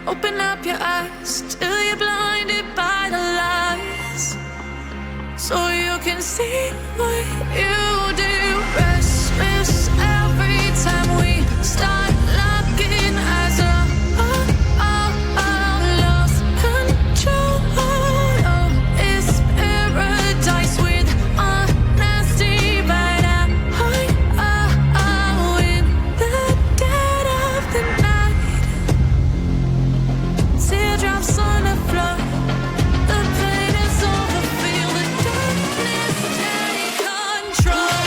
Open up your eyes till you're blinded by the lies, so you can see what you do. Restless every time we start locking eyes up. Lost control. Oh, it's paradise with honesty, but I'm in the dead of the night. Teardrops on the floor. The pain is over. Feel the darkness take control.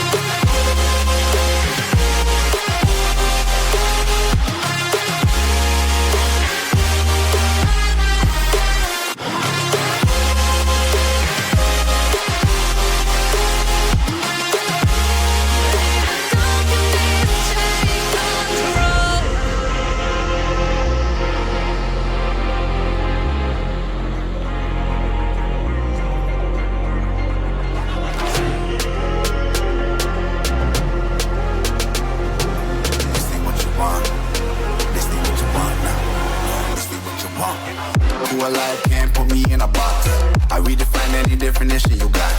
Who alive can't put me in a box. I redefine any definition you got.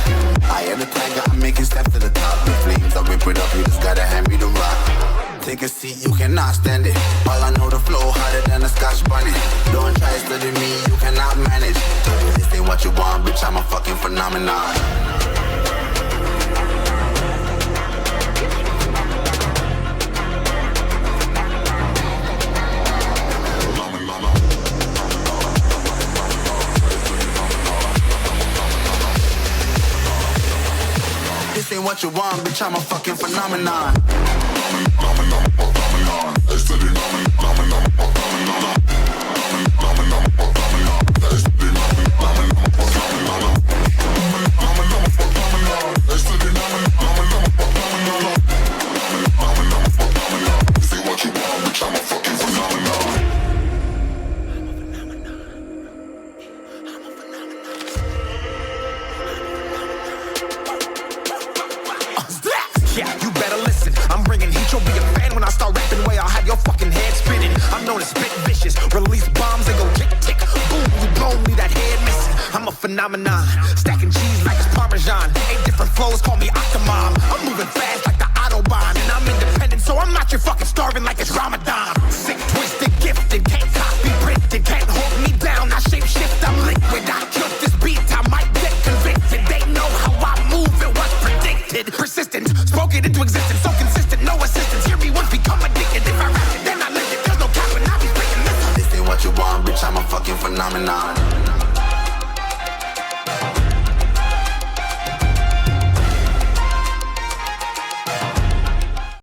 I am the tiger, I'm making steps to the top. The flames, I whip it up, you just gotta hand me the rock. Take a seat, you cannot stand it. All I know, the flow harder than a Scotch bonnet. Don't try study me, you cannot manage. This ain't what you want, bitch, I'm a fucking phenomenon. This ain't what you want, bitch, I'm a fucking phenomenon. Yeah, you better listen. I'm bringing heat, you'll be a fan when I start rapping. Way I'll have your fucking head spinning. I'm known as spit vicious, release bombs and go tick tick. Boom, you blow me that head missing. I'm a phenomenon.